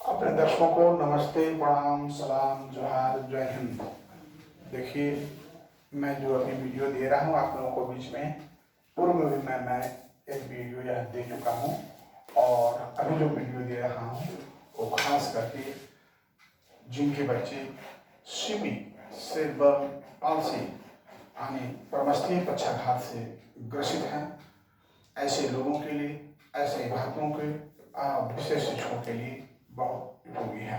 अपने दर्शकों को नमस्ते, प्रणाम, सलाम, जोहार, जय हिंद। देखिए, मैं जो अभी वीडियो दे रहा हूँ आप लोगों को बीच में, पूर्व में भी मैं एक वीडियो यह दे चुका हूँ और अभी जो वीडियो दे रहा हूँ वो खास करके जिनके बच्चे सीपी सेरेब्रल पाल्सी यानी प्रमस्थीय पक्षाघात से ग्रसित हैं, ऐसे लोगों के लिए, ऐसे बातों के विशेष शिक्षकों के लिए बहुत उपयोगी है।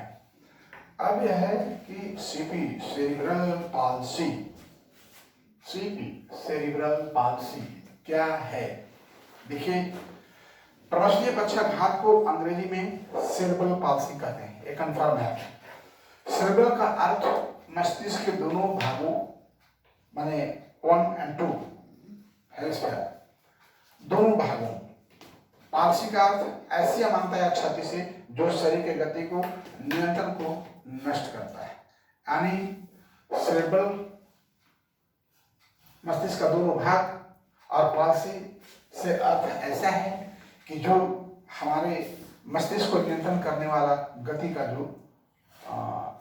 अब यह है कि CP cerebral palsy, CP cerebral palsy क्या है। देखिए, प्रमस्थीय पक्षाघात को अंग्रेजी में सेरेब्रल पाल्सी कहते हैं, एक कन्फर्म है। सेरेब्रल का अर्थ मस्तिष्क के दोनों भागों माने 1 और 2 हेमिस्फीयर, दोनों भागों। पाल्सी का अर्थ ऐसी अमानता या क्षति से जो शरीर के गति को, नियंत्रण को नष्ट करता है। यानी सेरेब्रल मस्तिष्क का दोनों भाग और पाल्सी से अर्थ ऐसा है कि जो हमारे मस्तिष्क को नियंत्रण करने वाला गति का जो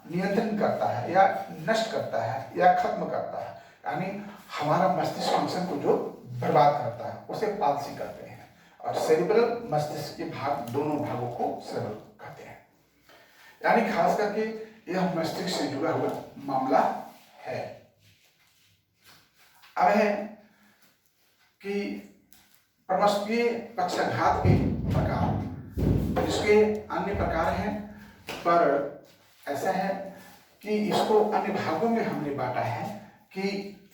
नियंत्रण करता है या नष्ट करता है या खत्म करता है, यानी हमारा मस्तिष्क फंक्शन को जो बर्बाद करता है उसे पाल्सी कहते हैं। और सेरिब्रल मस्तिष्क के भाग, दोनों भागों को सेरेब्रल कहते हैं। यानी खास करके यह मस्तिष्क से जुड़ा हुआ मामला है। अब है कि प्रमस्थीय पक्षाघात के प्रकार, इसके अन्य प्रकार हैं, पर ऐसा है कि इसको अन्य भागों में हमने बांटा है कि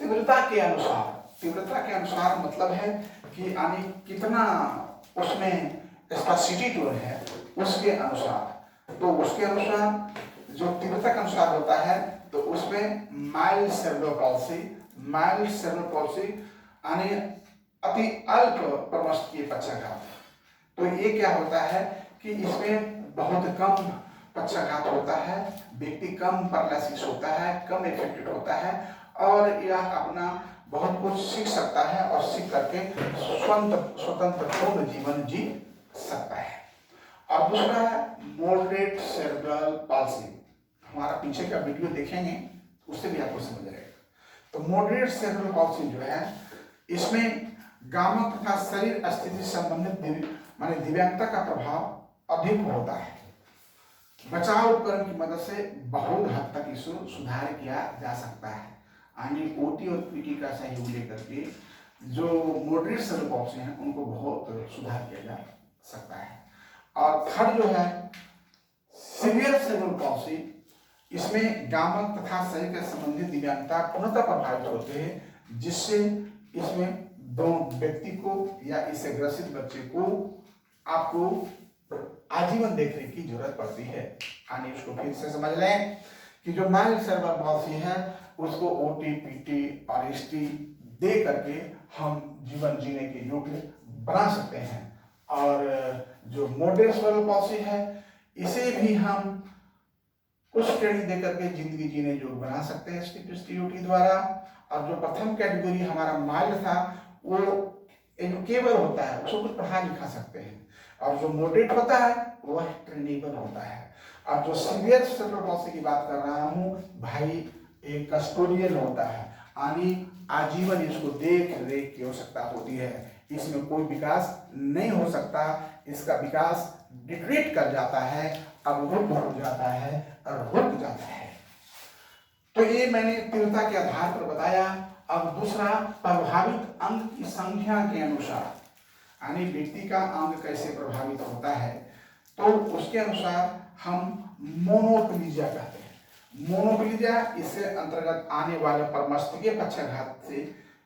तीव्रता के अनुसार। तीव्रता के अनुसार मतलब है कि यानी कितना उसमें स्पेसिफिसिटी जो है उसके अनुसार। तो उसके अनुसार जो तीव्रता के अनुसार होता है तो उसमें mild cerebral palsy, mild cerebral palsy यानी अति अल्प प्रमस्थीय पक्षाघात। तो ये क्या होता है कि इसमें बहुत कम पक्षाघात होता है, व्यक्ति कम पैरालिसिस होता है, कम इफेक्टेड होता है और यह अपना बहुत कुछ सीख सकता है और सीख करके स्वतंत्र पूर्ण जीवन जी सकता है। और दूसरा है मॉडरेट सेरेब्रल पाल्सी। हमारा पीछे का वीडियो देखेंगे उससे भी आपको समझ आएगा। तो मॉडरेट सेरेब्रल पाल्सी जो है, इसमें गामा तथा शरीर स्थिति संबंधित माने दिव्यांगता का प्रभाव अधिक होता है। बचाव उपकरण की मदद से बहुत हद तक इसको सुधार किया जा सकता है। यानी ओटी और पीटी का सहयोग लेकर के जो मॉडरेट सेरेब्रल पाल्सी हैं उनको बहुत सुधार किया जा सकता है। और थर्ड जो है सीवियर सेरेब्रल पाल्सी, इसमें गामा तथा शरीर के संबंधित दिव्यांगता पूर्णतः प्रभावित होते हैं, जिससे इसमें दोनों व्यक्ति को या इससे ग्रसित बच्चे को आपको आजीवन देखने की जरूरत पड़ती है। यानी उसको फिर से समझ लें कि जो माइल्ड सेरेब्रल पाल्सी है उसको ओटी, पीटी और एसटी दे करके हम जीवन जीने के योग्य बना सकते हैं। और जो मॉडरेट सेरेब्रल पाल्सी है इसे भी हम कुछ ट्रेनिंग दे करके जिंदगी जीने योग्य बना सकते हैं एसटी द्वारा। और जो प्रथम कैटेगरी हमारा माइल्ड था वो एजुकेबल होता है, उसको कुछ पढ़ा लिखा सकते हैं। और जो मॉडरेट होता है वह ट्रेनेबल होता है। और जो सीवियर सेरेब्रल पाल्सी की बात कर रहा हूँ भाई, एक कस्टोडियन होता है, यानी आजीवन इसको देख रेख की आवश्यकता होती है। इसमें कोई विकास नहीं हो सकता, इसका विकास डिक्रीट कर जाता है, अवरुद्ध हो जाता है और रुक जाता है। तो ये मैंने तीव्रता के आधार पर बताया। अब दूसरा, प्रभावित अंग की संख्या के अनुसार, यानी व्यक्ति का अंग कैसे प्रभावित होता है, तो उसके अनुसार हम मोनोप्लीजिया कहते हैं। मोनोप्लीजिया इससे अंतर्गत आने वाले प्रमस्थीय पक्षाघात से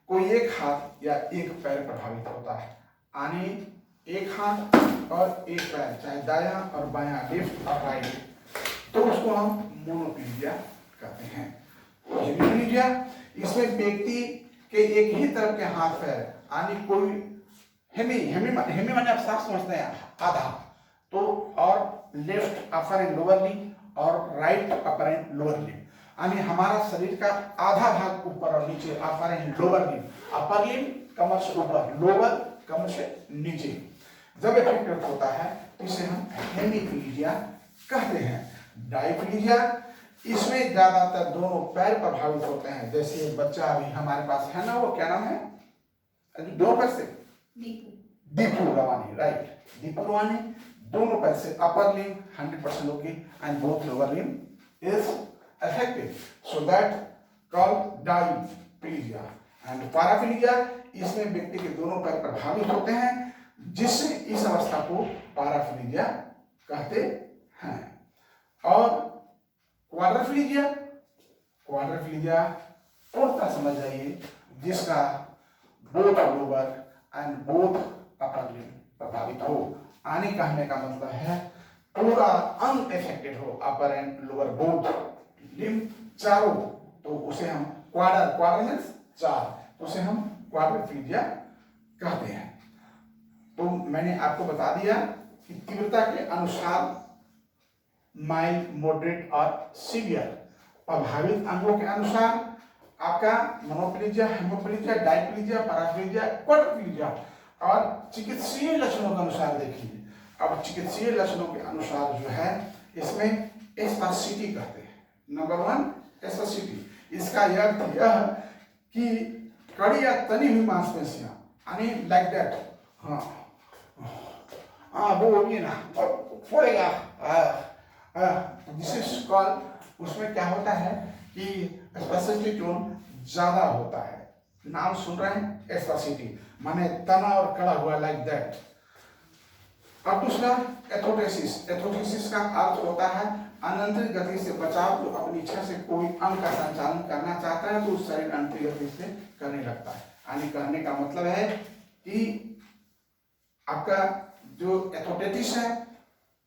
कोई एक हाथ या एक पैर प्रभावित होता है। यानी एक हाथ और एक पैर, चाहे दायां और बायां, लेफ्ट और राइट, तो उसको हम मोनोप्लीजिया कहते हैं। हेमीप्लीजिया, इसमें व्यक्ति के एक ही तरफ के हाथ पैर, यानी कोई हेमी माने आप साफ समझते हैं आधा, तो और left upper and lower limb और right upper and lower limb, यानी हमारा शरीर का आधा भाग ऊपर और नीचे, upper and lower limb, upper limb कमर से ऊपर, लोअर कमर से नीचे जब इफेक्टेड होता है तो इसे हम हेमीप्लीजिया कहते हैं। डायप्लीजिया, इसमें ज्यादातर दोनों पैर प्रभावित होते हैं। जैसे एक बच्चा अभी हमारे पास है ना, वो क्या नाम है, दोनों पैर से दीपू रवानी, राइट, दीपू रवानी, दोनों पैर से upper limb 100% okay and both lower limb is affected, so that called diplegia. And paraplegia, इसमें व्यक्ति के दोनों पैर प्रभावित होते हैं, जिससे इस अवस्था को पैराप्लीजिया कहते हैं। और क्वाड्रिप्लीजिया, क्वाड्रिप्लीजिया पूर्णतः समझ जाइए, जिसका both lower and both upper limb प्रभावित हो। आने कहने का मतलब है पूरा अनएफेक्टेड हो, अपर एंड लोअर बोथ लिम्ब चारों, तो उसे हम क्वाड्र मीन्स चार, तो उसे हम क्वाड्रिप्लीजिया कहते हैं। तो मैंने आपको बता दिया कि तीव्रता के अनुसार माइल्ड, मॉडरेट और सीवियर, प्रभावित अंगों के अनुसार आपका मोनोप्लीजिया, हेमोप्लीजिया, डायप्लीजिया, पैराप्लीजिया, क्वाड्रिप्लीजिया, और चिकित्सीय लक्षणों के अनुसार देखिए। अब चिकित्सीय लक्षणों के अनुसार जो है इसमें स्पासिटी कहते हैं। नंबर 1 स्पासिटी, इसका अर्थ यह कि कड़ी या तनी हुई मांसपेशियां, यानी लाइक दैट, हाँ वो होगी ना और फोड़ेगा, दिस इज कॉल्ड, उसमें क्या होता है कि स्पासिटी टोन ज्यादा होता है। नाम सुन रहे हैं, स्पासिटी माने तना और कड़ा हुआ, लाइक दैट। अब दूसरा एथोटेसिस, एथोटेसिस का अर्थ होता है अनियंत्रित गति से बचाव, जो अपनी इच्छा से कोई अंग का संचालन करना चाहता है तो उस शरीर अनियंत्रित गति से करने लगता है। यानी कहने का मतलब है कि आपका जो एथोटेटिस है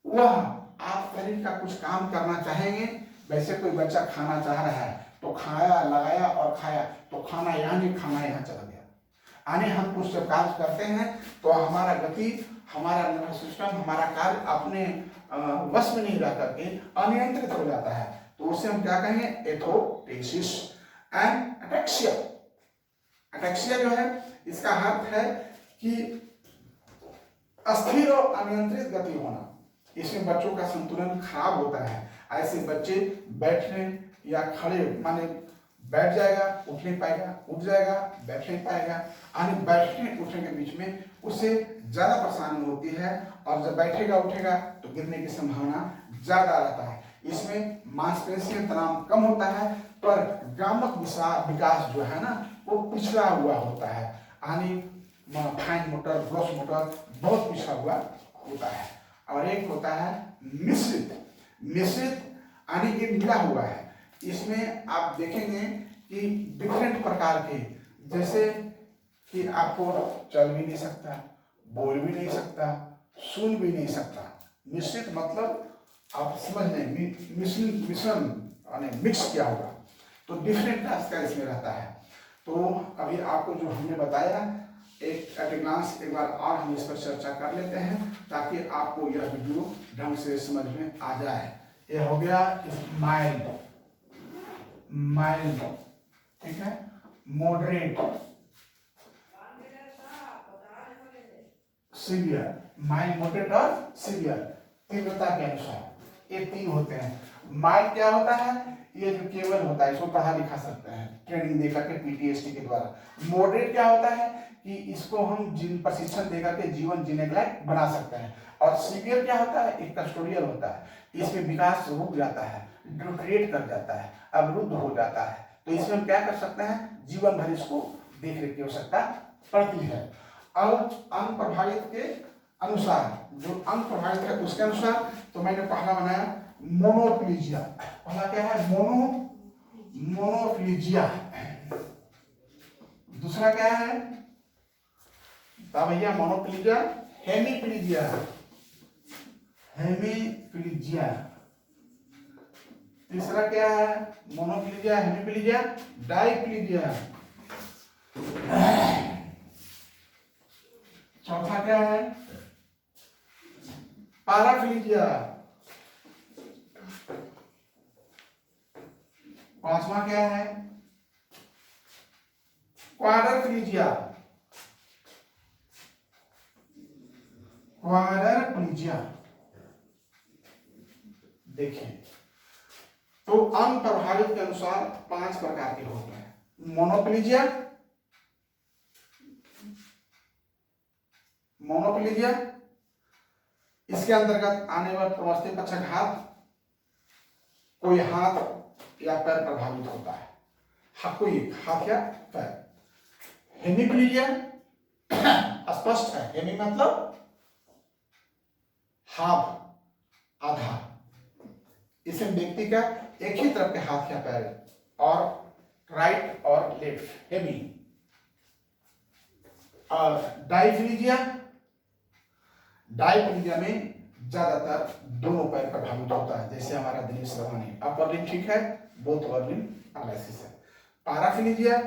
वह आप शरीर का कुछ काम करना चाहेंगे। वैसे कोई बच्चा खाना चाह रहा है तो खाया, लगाया और खाया, तो खाना यहाँ नहीं, खाना यहाँ चला गया। यानी हम कुछ जब कार्य करते हैं तो हमारा गति, हमारा नर्वस सिस्टम, हमारा कार्य अपने वश में नहीं रह करके अनियंत्रित हो जाता है, तो उसे हम क्या कहेंगे, एथोटेसिस। एंड एटेक्सिया, एटेक्सिया जो है इसका अर्थ है कि अस्थिर और अनियंत्रित गति होना। इसमें बच्चों का संतुलन खराब होता है। ऐसे बच्चे बैठने या खड़े, माने बैठ जाएगा, उठ नहीं पाएगा, उठ जाएगा, बैठ नहीं पाएगा, यानी बैठने उठने के बीच में उससे ज्यादा परेशानी होती है, और जब बैठेगा उठेगा तो गिरने की संभावना ज्यादा रहता है। इसमें मांसपेशियां तनाव कम होता है, पर गामक विकास जो है ना वो पिछड़ा हुआ होता है, यानी फाइन मोटर, ग्रॉस मोटर बहुत पिछड़ा हुआ होता है। और एक होता है मिश्रित, मिश्रित यानी कि मिला हुआ है। इसमें आप देखेंगे कि डिफरेंट प्रकार के, जैसे कि आपको चल भी नहीं सकता, बोल भी नहीं सकता, सुन भी नहीं सकता। मिश्रित मतलब आप समझ लें, मिश्रण यानी मिक्स किया होगा, तो डिफरेंट टाइप्स का इसमें रहता है। तो अभी आपको जो हमने बताया एक एट ए ग्लांस एक बार और हम इस पर चर्चा कर लेते हैं, ताकि आपको यह वीडियो ढंग से समझ में आ जाए। यह हो गया माइल्ड, माइल्ड, ठीक है, मॉडरेट, सीवियर, माइल्ड, मॉडरेट और सीवियर, तीव्रता के अनुसार ये तीन होते हैं। माइल्ड क्या होता है, ये जो केवल होता है, इसको पढ़ा लिखा सकते हैं ट्रेनिंग देकर के पीटीएसटी के द्वारा। मॉडरेट क्या होता है कि इसको हम प्रशिक्षण देकर के जीवन जीने के लायक बना सकते हैं। और सीवियर क्या होता है, एक कस्टोडियल होता है, इसमें विकास रुक जाता है, डिक्रिएट कर जाता है, अवरुद्ध हो जाता है, तो इसमें हम क्या कर सकते हैं, जीवन भर इसको देख रेख की आवश्यकता पड़ती है। अब अंग प्रभावित के अनुसार, जो अंग प्रभावित है उसके अनुसार, तो मैंने पहला बनाया मोनोप्लीजिया। पहला क्या है, मोनोप्लीजिया। दूसरा क्या है भैया, मोनोप्लीजिया, हेमीप्लीजिया, हेमीप्लीजिया। तीसरा क्या है, मोनोप्लीजिया, हेमीप्लीजिया, डाइप्लीजिया। चौथा क्या है, पैराप्लीजिया। पांचवा क्या है, क्वाड्रिप्लीजिया, क्वाड्रिप्लीजिया। देखिए, तो अंग प्रभावित के अनुसार 5 प्रकार के होते हैं। मोनोप्लीजिया, मोनोप्लीजिया इसके अंतर्गत आने वाला प्रवस्थित पक्षाघात, कोई हाथ या पैर प्रभावित होता है, कोई हाथ या पैर। हेमीप्लीजिया स्पष्ट है, हेमी मतलब हाफ, आधा, इसमें व्यक्ति का एक ही तरफ के हाथ या पैर और राइट और लेफ्ट, हेमी। और डाइप्लीजिया, डाइप्लीजिया में ज्यादातर दोनों पैर प्रभावित होता है, जैसे हमारा दिनेश रवानी, अपर लिम्ब ठीक है, बोथ अपर लिम्ब पैरालिसिस है। पैराप्लीजिया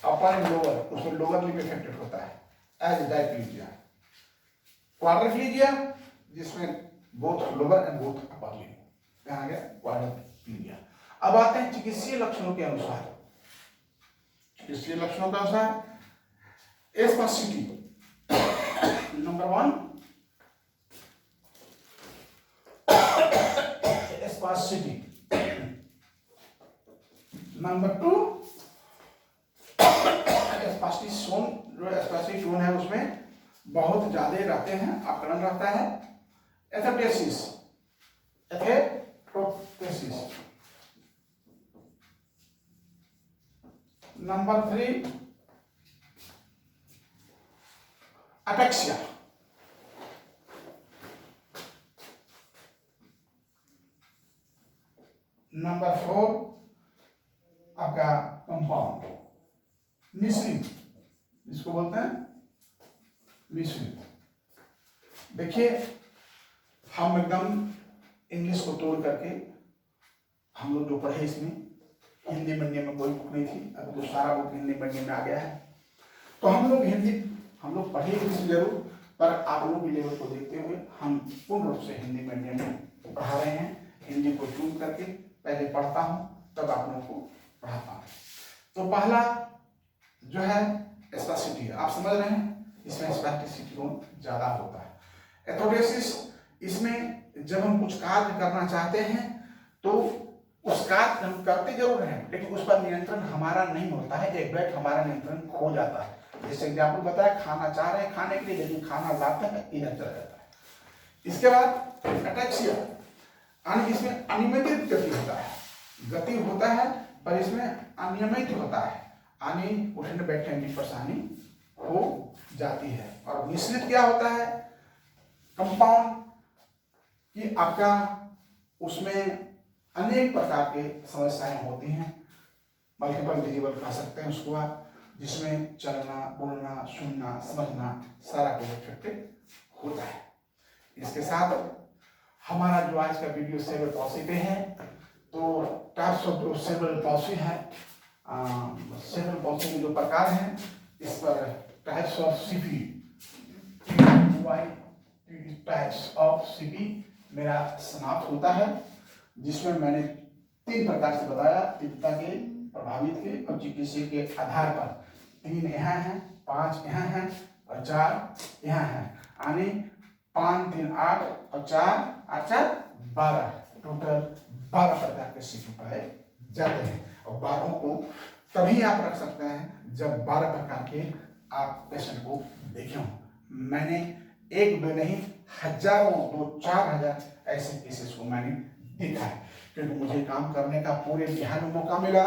अपर एंड लोअर, उसमें लोअर लिम्ब इफेक्टेड होता है एज डाइप्लीजिया। क्वाड्रिप्लीजिया जिसमें both lower and both upper limb, यहाँ आ गया क्वाड्रिप्लीजिया। अब आते हैं चिकित्सीय लक्षणों के अनुसार। चिकित्सीय लक्षणों के अनुसार spasticity number 1, spasticity. Number 2, spasticity, जो स्पास्टिक टोन है उसमें बहुत ज्यादा रहते हैं, आकलन रहता है। एथोप्टेसिस, एथोप्टेसिस। Number 3, ataxia. नंबर 4 आपका कंपाउंड, मिश्रित, जिसको बोलते हैं मिश्रित। देखिए, हम एकदम इंग्लिश को तोड़ करके, हम लोग जो पढ़े इसमें हिंदी मीडियम में कोई बुक नहीं थी, अब तो सारा बुक हिंदी मीडियम में आ गया है। तो हम लोग पढ़े इंग्लिश जरूर, पर आप लोग की लेवल को देखते हुए हम पूर्ण रूप से हिंदी मीडियम में पढ़ा रहे हैं। हिंदी को चूज करके पहले पढ़ता हूँ, तब आप लोगों को पढ़ाता हूँ। तो पहला जो है स्पास्टिसिटी, आप समझ रहे हैं, इसमें स्पास्टिसिटी ज्यादा होता है। एथोप्टेसिस, इसमें जब हम कुछ कार्य करना चाहते हैं तो उस कार्य हम करते जरूर हैं, लेकिन उस पर नियंत्रण हमारा नहीं होता है, एक बैठ हमारा नियंत्रण खो जाता है। जैसे एग्जाम्पल बताया, खाना चाह रहे हैं खाने के लिए, लेकिन खाना लाते हैं इधर चला जाता है। इसके बाद अटैक्सिया, इसमें अनियमित गति होता है, गति होता है पर इसमें अनियमित होता है, आने उठने बैठने में परेशानी हो जाती है। और मिश्रित क्या होता है, कंपाउंड, कि आपका उसमें अनेक प्रकार के समस्याएं होती हैं, मल्टीपल डिजीबल कह सकते हैं उसको आप, जिसमें चलना, बोलना, सुनना, समझना सारा कुछ इफेक्टेड होता है। इसके साथ हमारा जो आज का वीडियो सेरेब्रल पॉल्सी पे है, तो टाइप्स ऑफ जो सेरेब्रल पॉल्सी है, सेरेब्रल पॉल्सी के जो प्रकार हैं, इस पर types of CP, types of CP मेरा समाप्त होता है, जिसमें मैंने 3 प्रकार से बताया, तीव्रता के, प्रभावित के और चिकित्सीय के आधार पर। 3 यहाँ हैं, 5 यहाँ हैं और 4 यहाँ हैं। यानी 5, 3, 8 और 4, 8, 4, 12, टोटल 12 प्रकार के सीपी पाए जाते हैं। और 12 को तभी आप रख सकते हैं जब 12 प्रकार के आप पेशेंट को देखे हों। मैंने 1-2 नहीं, हजारों, 2-4 हजार ऐसे केसेस को मैंने देखा है, क्योंकि मुझे काम करने का पूरे बिहार में मौका मिला,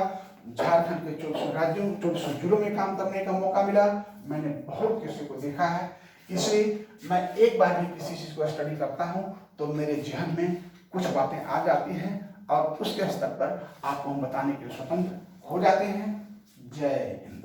झारखंड के 24 राज्यों, 24 जिलों में काम करने का मौका मिला। मैंने बहुत किसी को देखा है, इसलिए मैं एक बार भी किसी चीज को स्टडी करता हूँ तो मेरे जहन में कुछ बातें आ जाती हैं और उसके स्तर पर आपको हम बताने के लिए स्वतंत्र हो जाते हैं। जय हिंद।